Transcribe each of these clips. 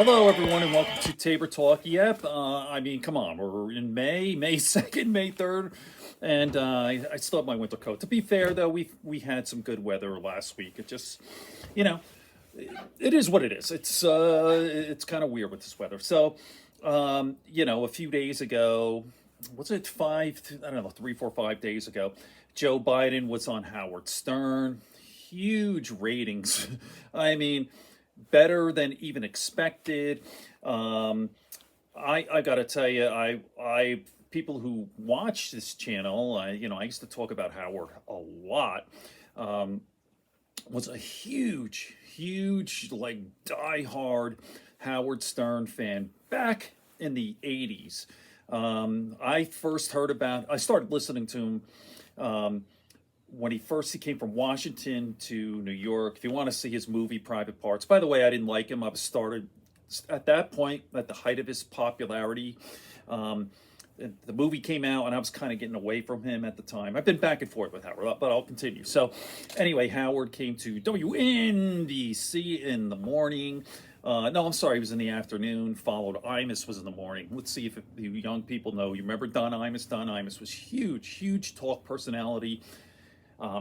Hello, everyone, and welcome to Tabor Talk. Yep, I mean, come on, we're in May 2nd, May 3rd, and I still have my winter coat. To be fair, though, we had some good weather last week. It just, you know, it is what it is. It's kind of weird with this weather. So, a few days ago, was it five? I don't know, 3, 4, 5 days ago, Joe Biden was on Howard Stern. Huge ratings. I mean, better than even expected. Um, I gotta tell you, I people who watch this channel, I used to talk about Howard a lot. Um, was a huge, like diehard Howard Stern fan back in the '80s. I started listening to him when he came from Washington to New York. If you want to see his movie Private Parts, by the way, I didn't like him. I was started at that point at the height of his popularity. Um, the movie came out, and I was kind of getting away from him at the time. I've been back and forth with Howard, but I'll continue. So, anyway, Howard came to WNBC in the morning. No, I'm sorry, he was in the afternoon. Followed Imus was in the morning. Let's see if you young people know. You remember Don Imus? Don Imus was huge talk personality.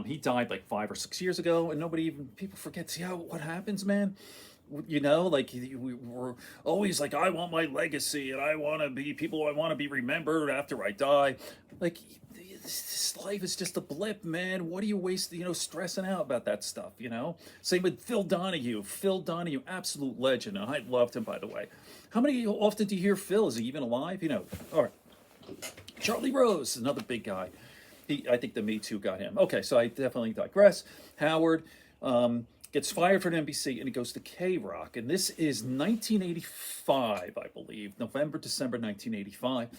He died like 5 or 6 years ago, and nobody even people forget. See how what happens, man. Like we were always like, I want my legacy, and I want to be people. I want to be remembered after I die. Like this life is just a blip, man. What are you wasting? Stressing out about that stuff. Same with Phil Donahue. Phil Donahue, absolute legend. And I loved him, by the way. How often do you hear Phil? Is he even alive? All right. Charlie Rose, another big guy. I think the Me Too got him. Okay, so I definitely digress. Howard gets fired from NBC and he goes to K Rock. And this is 1985, I believe, November, December 1985.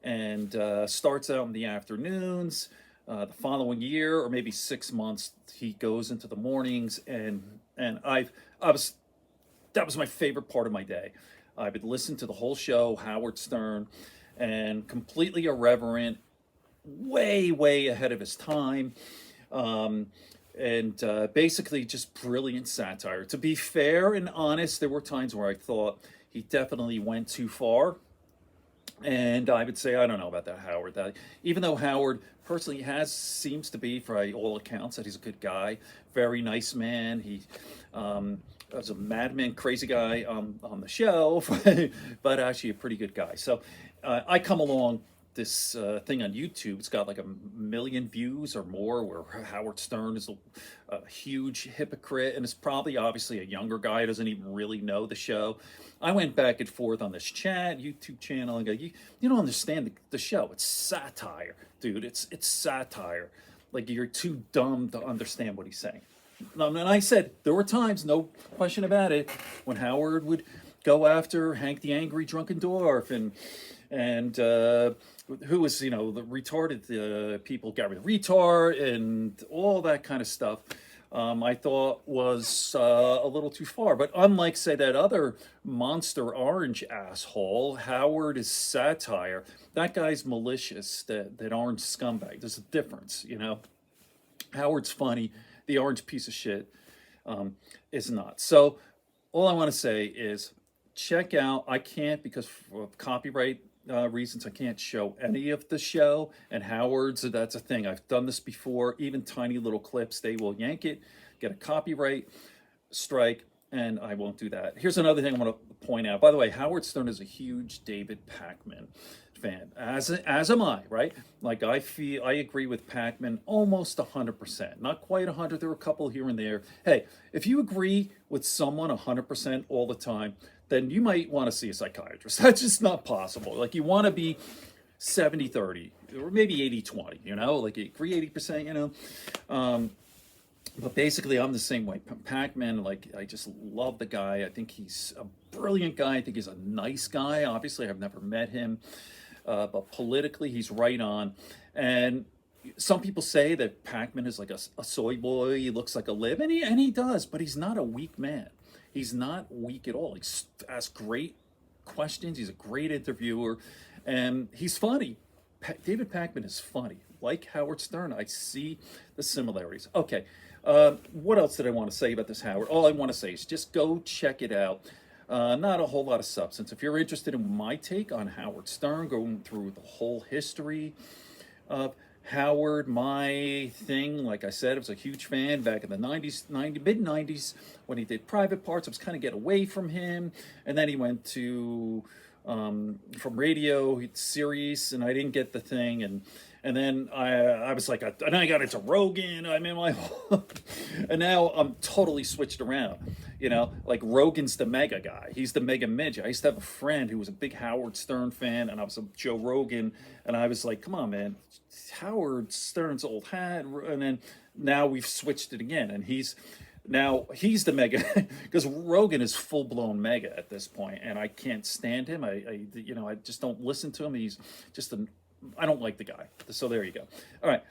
And starts out in the afternoons. The following year, or maybe 6 months, he goes into the mornings. And I was that was my favorite part of my day. I would listen to the whole show, Howard Stern, and completely irreverent, way ahead of his time, and basically just brilliant satire. To be fair and honest, there were times where I thought he definitely went too far, and I would say I don't know about that Howard. That even though Howard personally seems to be, for all accounts, that he's a good guy, very nice man. He was a madman, crazy guy on the show, but actually a pretty good guy. So I come along this thing on YouTube. It's got like 1 million views or more, where Howard Stern is a huge hypocrite, and it's probably obviously a younger guy who doesn't even really know the show. I went back and forth on this YouTube channel and go, you don't understand the show. It's satire, dude. It's satire. Like, you're too dumb to understand what he's saying. And I said there were times, no question about it, when Howard would go after Hank the Angry Drunken Dwarf and who was the retarded people, Gary the retard, and all that kind of stuff. I thought was a little too far. But unlike, say, that other Monster Orange asshole, Howard is satire. That guy's malicious. That orange scumbag. There's a difference. Howard's funny. The orange piece of shit is not. So all I want to say is check out. I can't, because of copyright reasons, I can't show any of the show. And Howard's, that's a thing. I've done this before. Even tiny little clips, they will yank it, get a copyright strike, and I won't do that. Here's another thing I want to point out. By the way, Howard Stern is a huge David Pakman fan, as am I, right? Like, I agree with Pakman almost 100%, not quite 100. There were a couple here and there. Hey, if you agree with someone 100% all the time, then you might want to see a psychiatrist. That's just not possible. Like, you want to be 70-30, or maybe 80-20, like you agree 80%, but basically, I'm the same way. Pakman, like, I just love the guy. I think he's a brilliant guy. I think he's a nice guy. Obviously, I've never met him, but politically, he's right on. And some people say that Pakman is like a soy boy. He looks like a lib, and he does, but he's not a weak man. He's not weak at all. He asks great questions. He's a great interviewer, and he's funny. David Pakman is funny. Like Howard Stern, I see the similarities. Okay, what else did I want to say about this, Howard? All I want to say is just go check it out. Not a whole lot of substance. If you're interested in my take on Howard Stern, going through the whole history of Howard, my thing, like I said, I was a huge fan back in the 90s, mid 90s when he did Private Parts. I was kind of get away from him. And then he went to, from radio, Sirius, and I didn't get the thing. And then I was like, and I got into Rogan. I mean, and now I'm totally switched around. You know, like Rogan's the mega guy. He's the mega midget. I used to have a friend who was a big Howard Stern fan, and I was a Joe Rogan, and I was like, come on, man, Howard Stern's old hat. And then now we've switched it again, and he's the mega because Rogan is full blown mega at this point, and I can't stand him. I just don't listen to him. He's just I don't like the guy. So there you go. All right.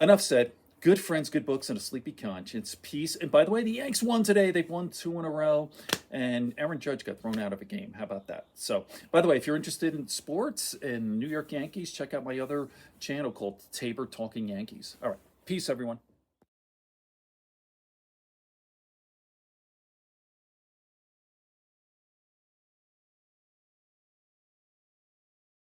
Enough said. Good friends, good books, and a sleepy conscience. Peace. And by the way, the Yanks won today. They've won 2 in a row. And Aaron Judge got thrown out of a game. How about that? So, by the way, if you're interested in sports and New York Yankees, check out my other channel called Tabor Talking Yankees. All right. Peace, everyone.